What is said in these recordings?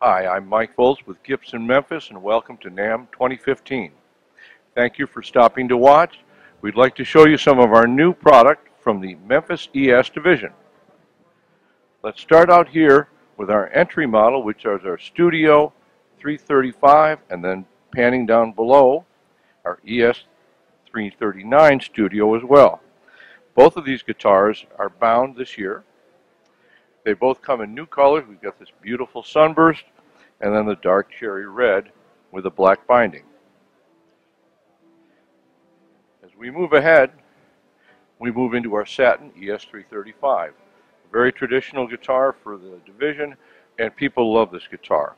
Hi, I'm Mike Volz with Gibson Memphis, and welcome to NAMM 2015. Thank you for stopping to watch. We'd like to show you some of our new product from the Memphis ES division. Let's start out here with our entry model, which is our Studio 335, and then panning down below, our ES 339 Studio as well. Both of these guitars are bound this year. They both come in new colors. We've got this beautiful sunburst and then the dark cherry red with a black binding. As we move ahead, we move into our satin ES335. A very traditional guitar for the division, and people love this guitar.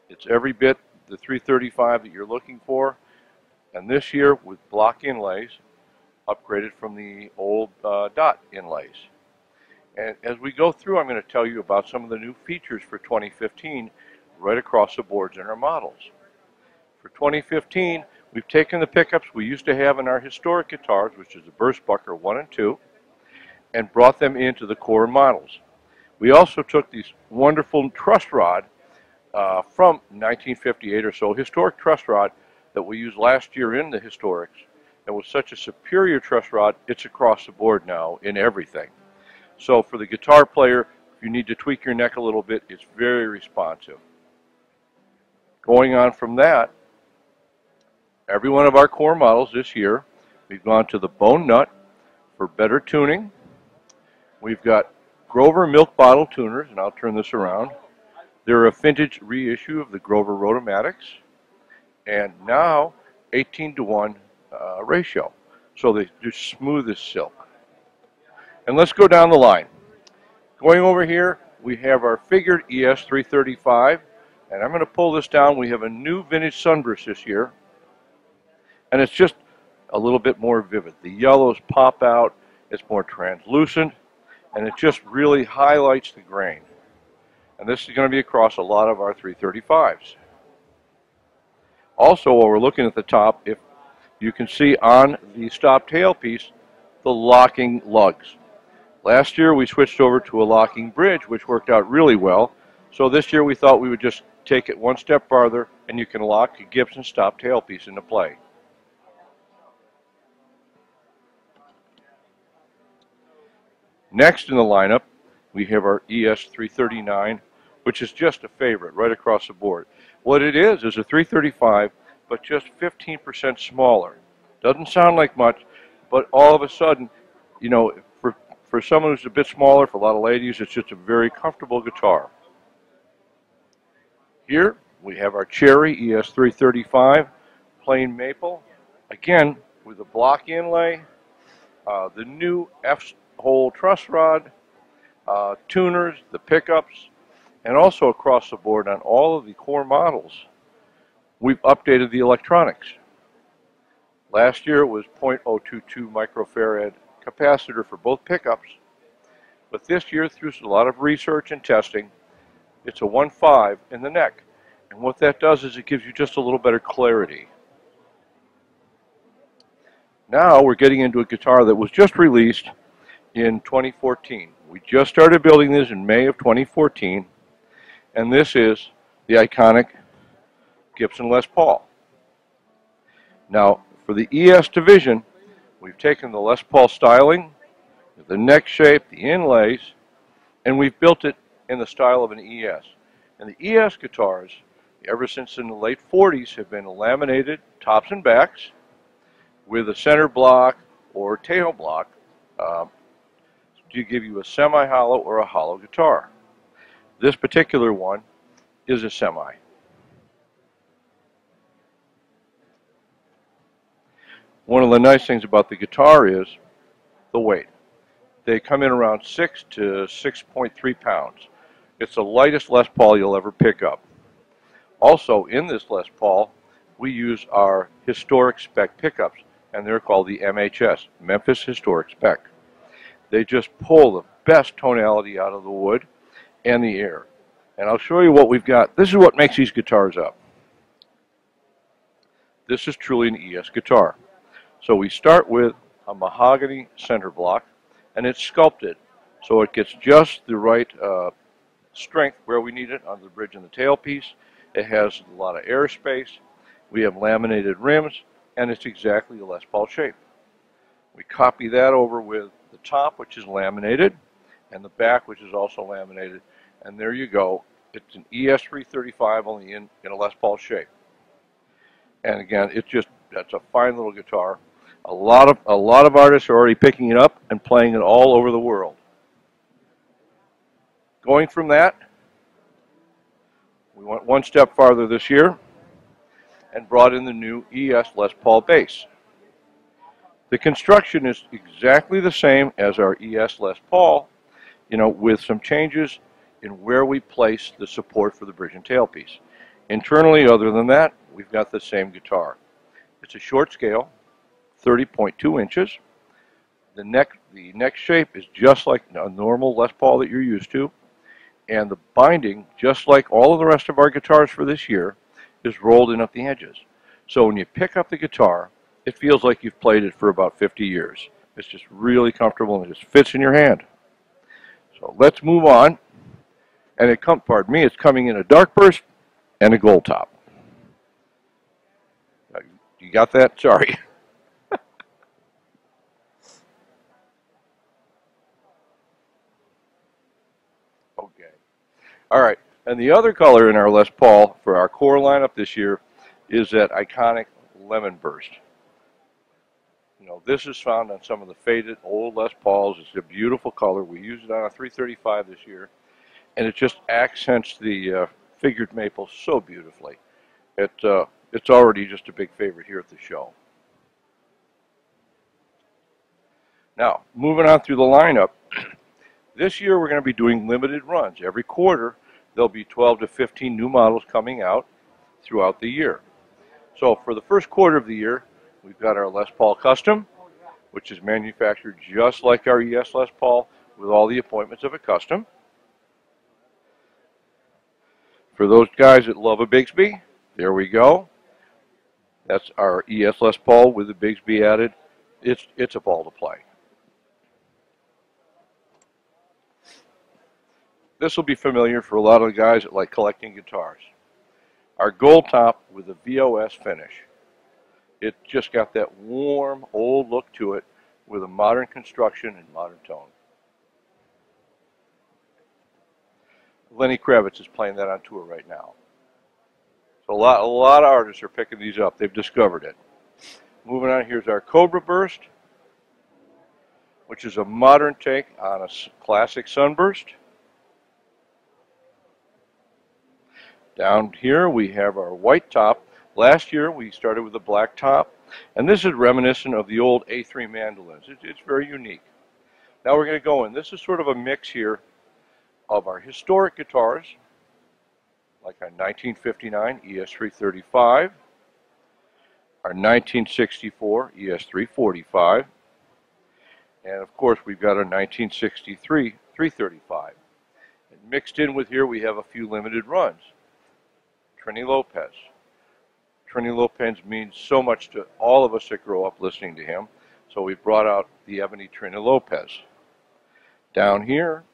It's every bit the 335 that you're looking for, and this year with block inlays, upgraded from the old dot inlays. And as we go through, I'm going to tell you about some of the new features for 2015 right across the boards in our models. For 2015, we've taken the pickups we used to have in our historic guitars, which is the Burstbucker 1 and 2, and brought them into the core models. We also took these wonderful truss rod from 1958 or so, historic truss rod that we used last year in the historics. It was such a superior truss rod, it's across the board now in everything. So for the guitar player, if you need to tweak your neck a little bit, it's very responsive. Going on from that, every one of our core models this year, we've gone to the bone nut for better tuning. We've got Grover milk bottle tuners, and I'll turn this around. They're a vintage reissue of the Grover Rotomatics, and now 18:1 ratio. So they just smooth as silk. And let's go down the line. Going over here, we have our figured ES335, and I'm going to pull this down. We have a new vintage sunburst this year, and it's just a little bit more vivid. The yellows pop out, it's more translucent, and it just really highlights the grain. And this is going to be across a lot of our 335s. Also, while we're looking at the top, if you can see on the stop tailpiece, the locking lugs. Last year we switched over to a locking bridge, which worked out really well. So this year we thought we would just take it one step farther, and you can lock a Gibson stop tailpiece into play. Next in the lineup, we have our ES339, which is just a favorite right across the board. What it is a 335, but just 15% smaller. Doesn't sound like much, but all of a sudden, you know, for someone who's a bit smaller, for a lot of ladies, it's just a very comfortable guitar. Here we have our Cherry ES335, plain maple, again with a block inlay, the new F-hole truss rod, tuners, the pickups, and also across the board on all of the core models, we've updated the electronics. Last year it was 0.022 microfarad capacitor for both pickups, but this year, through a lot of research and testing, it's a 1.5 in the neck, and what that does is it gives you just a little better clarity. Now we're getting into a guitar that was just released in 2014. We just started building this in May of 2014, and this is the iconic Gibson Les Paul. Now for the ES division, we've taken the Les Paul styling, the neck shape, the inlays, and we've built it in the style of an ES. And the ES guitars, ever since in the late 40s, have been laminated tops and backs with a center block or tail block to give you a semi-hollow or a hollow guitar. This particular one is a semi. One of the nice things about the guitar is the weight. They come in around 6 to 6.3 pounds. It's the lightest Les Paul you'll ever pick up. Also in this Les Paul, we use our historic spec pickups, and they're called the MHS, Memphis Historic Spec. They just pull the best tonality out of the wood and the air. And I'll show you what we've got. This is what makes these guitars up. This is truly an ES guitar. So we start with a mahogany center block, and it's sculpted, so it gets just the right strength where we need it on the bridge and the tailpiece. It has a lot of airspace. We have laminated rims, and it's exactly a Les Paul shape. We copy that over with the top, which is laminated, and the back, which is also laminated, and there you go. It's an ES335 only in a Les Paul shape. And again, that's a fine little guitar. A lot of artists are already picking it up and playing it all over the world. Going from that, we went one step farther this year and brought in the new ES Les Paul bass. The construction is exactly the same as our ES Les Paul, with some changes in where we place the support for the bridge and tailpiece. Internally, other than that, we've got the same guitar. It's a short scale, 30.2 inches. The neck shape is just like a normal Les Paul that you're used to, and the binding, just like all of the rest of our guitars for this year, is rolled in at the edges. So when you pick up the guitar, it feels like you've played it for about 50 years. It's just really comfortable and it just fits in your hand. So let's move on. And it's coming in a dark burst and a gold top. You got that? Sorry. Okay. All right. And the other color in our Les Paul for our core lineup this year is that iconic lemon burst. This is found on some of the faded old Les Pauls. It's a beautiful color. We use it on a 335 this year, and it just accents the figured maple so beautifully. It's already just a big favorite here at the show. Now, moving on through the lineup, this year we're going to be doing limited runs. Every quarter, there'll be 12 to 15 new models coming out throughout the year. So for the first quarter of the year, we've got our Les Paul Custom, which is manufactured just like our ES Les Paul with all the appointments of a custom. For those guys that love a Bigsby, there we go. That's our ES Les Paul with the Bigsby added. It's a ball to play. This will be familiar for a lot of the guys that like collecting guitars. Our gold top with a VOS finish. It just got that warm, old look to it with a modern construction and modern tone. Lenny Kravitz is playing that on tour right now. So a lot of artists are picking these up. They've discovered it. Moving on, here's our Cobra Burst, which is a modern take on a classic Sunburst. Down here we have our white top. Last year we started with a black top, and this is reminiscent of the old A3 mandolins. It's very unique. Now we're going to go in. This is sort of a mix here of our historic guitars, like our 1959 ES335, our 1964 ES345, and of course we've got our 1963 335. And mixed in with here we have a few limited runs. Trini Lopez. Trini Lopez means so much to all of us that grow up listening to him, so we brought out the Ebony Trini Lopez. Down here,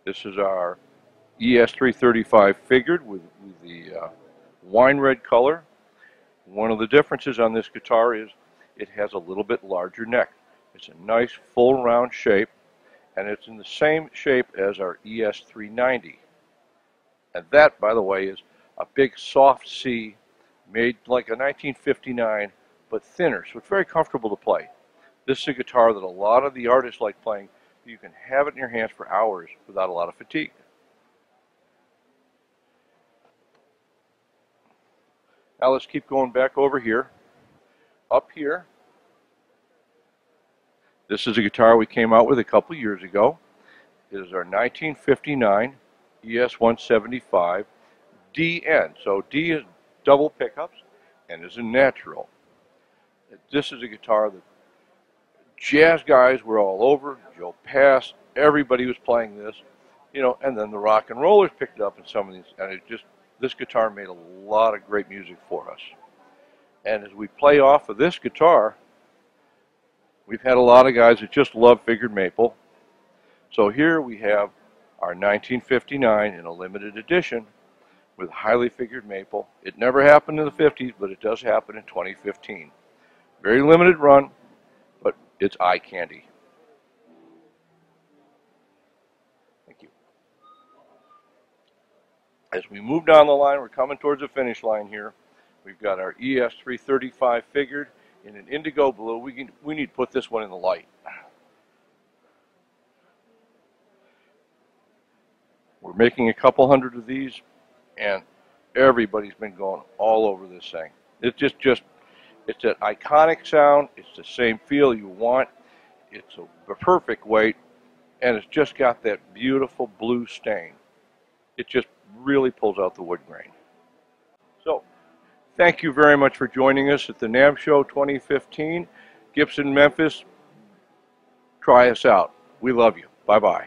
this is our ES335 figured with the wine red color. One of the differences on this guitar is it has a little bit larger neck. It's a nice full round shape, and it's in the same shape as our ES390. And that, by the way, is a big soft C made like a 1959, but thinner, so it's very comfortable to play. This is a guitar that a lot of the artists like playing. You can have it in your hands for hours without a lot of fatigue. Now let's keep going back over here. Up here, this is a guitar we came out with a couple years ago. It is our 1959 ES175 DN. So D is double pickups and is a natural. This is a guitar that jazz guys were all over. Joe Pass, everybody was playing this, and then the rock and rollers picked it up in some of these, and this guitar made a lot of great music for us. And as we play off of this guitar, We've had a lot of guys that just love figured maple. So here we have our 1959 in a limited edition with highly figured maple. It never happened in the 50s, but it does happen in 2015. Very limited run, but it's eye candy. Thank you. As we move down the line, we're coming towards the finish line here. We've got our ES335 figured in an indigo blue. We need to put this one in the light. We're making a couple hundred of these, and everybody's been going all over this thing. It's it's that iconic sound. It's the same feel you want. It's a perfect weight, and it's just got that beautiful blue stain. It just really pulls out the wood grain. So, thank you very much for joining us at the NAMM Show 2015. Gibson Memphis, try us out. We love you. Bye-bye.